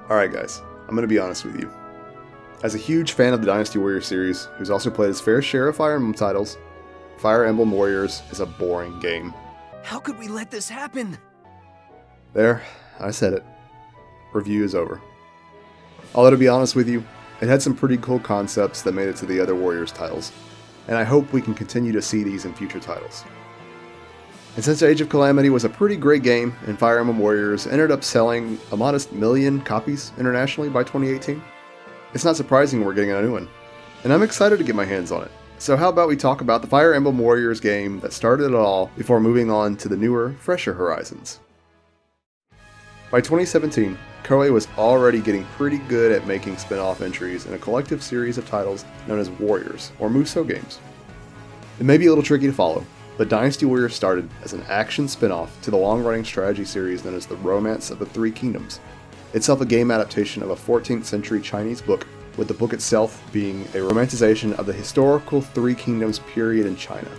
Alright guys, I'm going to be honest with you. As a huge fan of the Dynasty Warriors series, who's also played his fair share of Fire Emblem titles, Fire Emblem Warriors is a boring game. How could we let this happen? There, I said it. Review is over. Although to be honest with you, it had some pretty cool concepts that made it to the other Warriors titles, and I hope we can continue to see these in future titles. And since Age of Calamity was a pretty great game, and Fire Emblem Warriors ended up selling a modest 1 million copies internationally by 2018, it's not surprising we're getting a new one. And I'm excited to get my hands on it. So how about we talk about the Fire Emblem Warriors game that started it all before moving on to the newer, fresher horizons. By 2017, Koei was already getting pretty good at making spin-off entries in a collective series of titles known as Warriors, or Musou games. It may be a little tricky to follow, but Dynasty Warriors started as an action spin-off to the long-running strategy series known as the Romance of the Three Kingdoms, itself a game adaptation of a 14th century Chinese book, with the book itself being a romanticization of the historical Three Kingdoms period in China.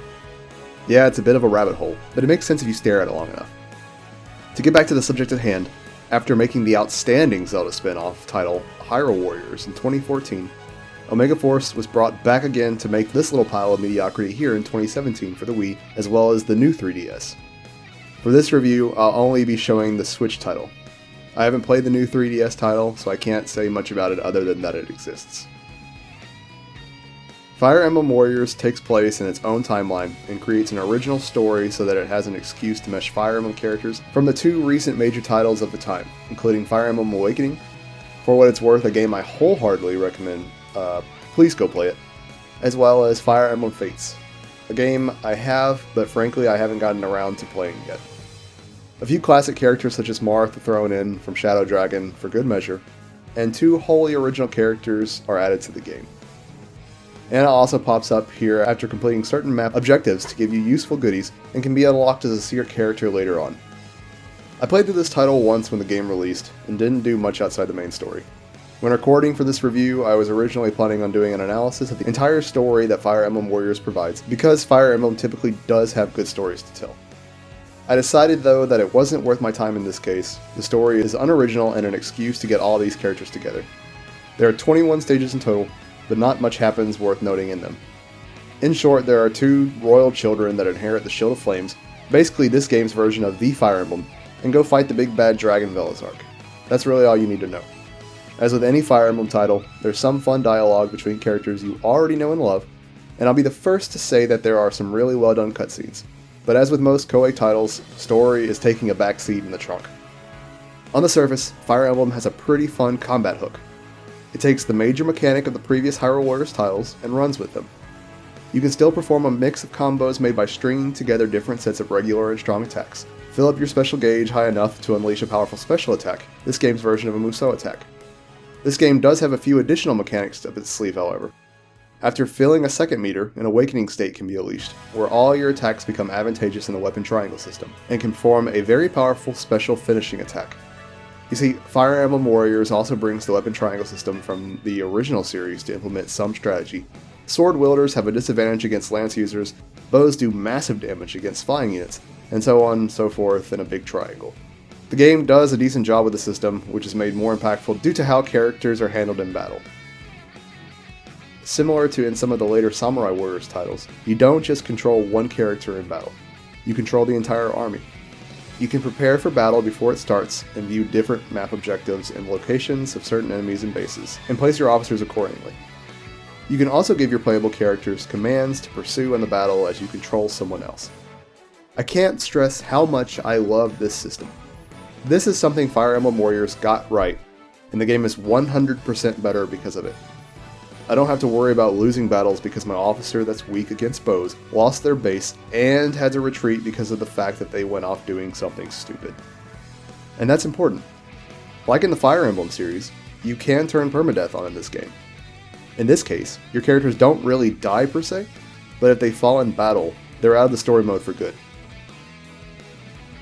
Yeah, it's a bit of a rabbit hole, but it makes sense if you stare at it long enough. To get back to the subject at hand, after making the outstanding Zelda spin-off title Hyrule Warriors in 2014, Omega Force was brought back again to make this little pile of mediocrity here in 2017 for the Wii, as well as the new 3DS. For this review, I'll only be showing the Switch title. I haven't played the new 3DS title, so I can't say much about it other than that it exists. Fire Emblem Warriors takes place in its own timeline and creates an original story so that it has an excuse to mesh Fire Emblem characters from the two recent major titles of the time, including Fire Emblem Awakening. For what it's worth, a game I wholeheartedly recommend, please go play it, as well as Fire Emblem Fates, a game I have, but frankly I haven't gotten around to playing yet. A few classic characters such as Marth thrown in from Shadow Dragon for good measure, and 2 wholly original characters are added to the game. Anna also pops up here after completing certain map objectives to give you useful goodies and can be unlocked as a secret character later on. I played through this title once when the game released and didn't do much outside the main story. When recording for this review, I was originally planning on doing an analysis of the entire story that Fire Emblem Warriors provides, because Fire Emblem typically does have good stories to tell. I decided though that it wasn't worth my time in this case. The story is unoriginal and an excuse to get all these characters together. There are 21 stages in total, but not much happens worth noting in them. In short, there are 2 royal children that inherit the Shield of Flames, basically this game's version of the Fire Emblem, and go fight the big bad dragon Velazark. That's really all you need to know. As with any Fire Emblem title, there's some fun dialogue between characters you already know and love, and I'll be the first to say that there are some really well done cutscenes. But as with most Koei titles, story is taking a backseat in the trunk. On the surface, Fire Emblem has a pretty fun combat hook. It takes the major mechanic of the previous Hyrule Warriors titles and runs with them. You can still perform a mix of combos made by stringing together different sets of regular and strong attacks. Fill up your special gauge high enough to unleash a powerful special attack, this game's version of a Musou attack. This game does have a few additional mechanics up its sleeve, however. After filling a second meter, an awakening state can be unleashed, where all your attacks become advantageous in the weapon triangle system, and can form a very powerful special finishing attack. You see, Fire Emblem Warriors also brings the weapon triangle system from the original series to implement some strategy. Sword wielders have a disadvantage against lance users, bows do massive damage against flying units, and so on and so forth in a big triangle. The game does a decent job with the system, which is made more impactful due to how characters are handled in battle. Similar to in some of the later Samurai Warriors titles, you don't just control one character in battle, you control the entire army. You can prepare for battle before it starts and view different map objectives and locations of certain enemies and bases, and place your officers accordingly. You can also give your playable characters commands to pursue in the battle as you control someone else. I can't stress how much I love this system. This is something Fire Emblem Warriors got right, and the game is 100% better because of it. I don't have to worry about losing battles because my officer that's weak against bows lost their base and had to retreat because of the fact that they went off doing something stupid. And that's important. Like in the Fire Emblem series, you can turn permadeath on in this game. In this case, your characters don't really die per se, but if they fall in battle, they're out of the story mode for good.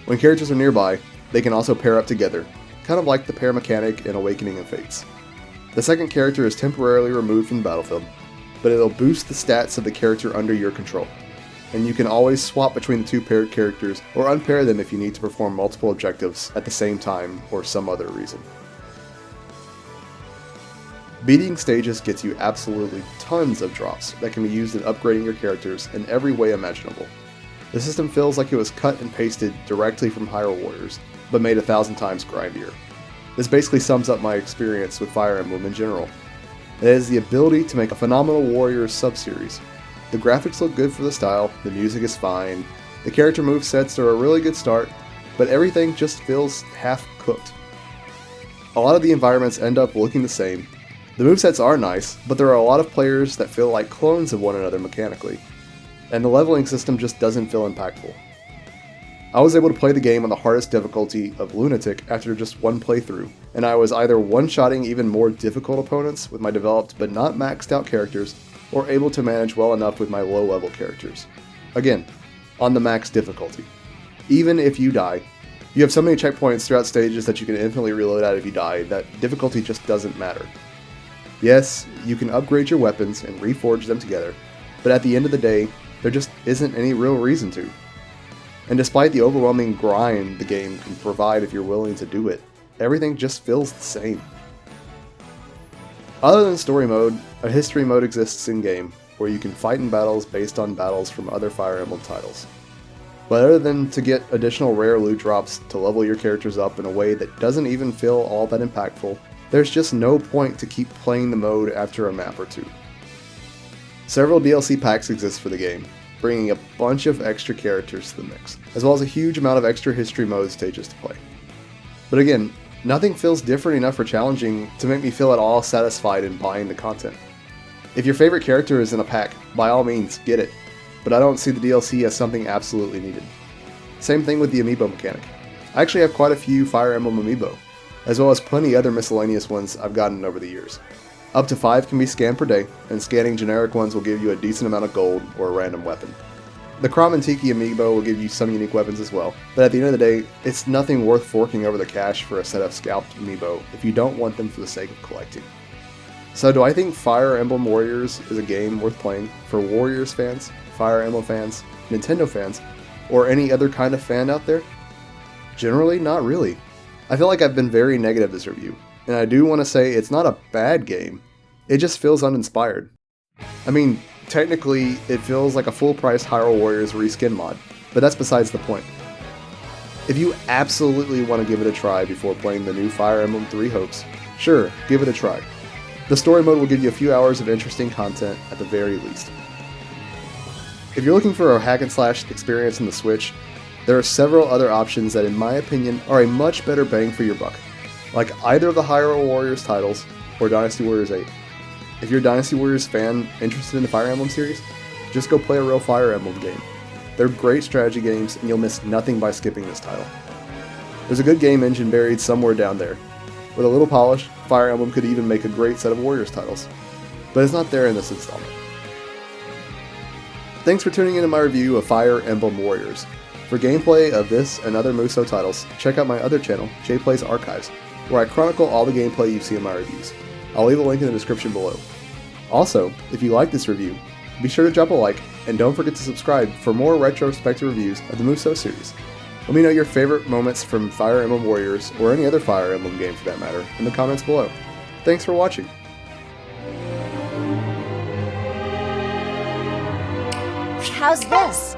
When characters are nearby, they can also pair up together, kind of like the pair mechanic in Awakening and Fates. The second character is temporarily removed from the battlefield, but it'll boost the stats of the character under your control, and you can always swap between the 2 paired characters or unpair them if you need to perform multiple objectives at the same time or some other reason. Beating stages gets you absolutely tons of drops that can be used in upgrading your characters in every way imaginable. The system feels like it was cut and pasted directly from Hyrule Warriors, but made 1,000 times grindier. This basically sums up my experience with Fire Emblem in general. It has the ability to make a phenomenal Warriors sub-series. The graphics look good for the style, the music is fine, the character movesets are a really good start, but everything just feels half-cooked. A lot of the environments end up looking the same. The movesets are nice, but there are a lot of players that feel like clones of one another mechanically, and the leveling system just doesn't feel impactful. I was able to play the game on the hardest difficulty of Lunatic after just one playthrough, and I was either one-shotting even more difficult opponents with my developed but not maxed out characters, or able to manage well enough with my low-level characters. Again, on the max difficulty. Even if you die, you have so many checkpoints throughout stages that you can infinitely reload at if you die that difficulty just doesn't matter. Yes, you can upgrade your weapons and reforge them together, but at the end of the day, there just isn't any real reason to. And despite the overwhelming grind the game can provide if you're willing to do it, everything just feels the same. Other than story mode, a history mode exists in-game, where you can fight in battles based on battles from other Fire Emblem titles. But other than to get additional rare loot drops to level your characters up in a way that doesn't even feel all that impactful, there's just no point to keep playing the mode after a map or two. Several DLC packs exist for the game, bringing a bunch of extra characters to the mix, as well as a huge amount of extra history mode stages to play. But again, nothing feels different enough or challenging to make me feel at all satisfied in buying the content. If your favorite character is in a pack, by all means, get it, but I don't see the DLC as something absolutely needed. Same thing with the amiibo mechanic. I actually have quite a few Fire Emblem amiibo, as well as plenty other miscellaneous ones I've gotten over the years. Up to 5 can be scanned per day, and scanning generic ones will give you a decent amount of gold or a random weapon. The Chrom and Tiki amiibo will give you some unique weapons as well, but at the end of the day, it's nothing worth forking over the cash for a set of scalped amiibo if you don't want them for the sake of collecting. So do I think Fire Emblem Warriors is a game worth playing for Warriors fans, Fire Emblem fans, Nintendo fans, or any other kind of fan out there? Generally, not really. I feel like I've been very negative this review, and I do want to say it's not a bad game, it just feels uninspired. I mean, technically, it feels like a full-price Hyrule Warriors reskin mod, but that's besides the point. If you absolutely want to give it a try before playing the new Fire Emblem 3 Hopes, sure, give it a try. The story mode will give you a few hours of interesting content at the very least. If you're looking for a hack-and-slash experience in the Switch, there are several other options that in my opinion are a much better bang for your buck, like either of the Hyrule Warriors titles or Dynasty Warriors 8. If you're a Dynasty Warriors fan interested in the Fire Emblem series, just go play a real Fire Emblem game. They're great strategy games and you'll miss nothing by skipping this title. There's a good game engine buried somewhere down there. With a little polish, Fire Emblem could even make a great set of Warriors titles, but it's not there in this installment. Thanks for tuning into my review of Fire Emblem Warriors. For gameplay of this and other Musou titles, check out my other channel, JPlay's Archives, where I chronicle all the gameplay you see in my reviews. I'll leave a link in the description below. Also, if you like this review, be sure to drop a like, and don't forget to subscribe for more retrospective reviews of the Musou series. Let me know your favorite moments from Fire Emblem Warriors, or any other Fire Emblem game for that matter, in the comments below. Thanks for watching. How's this?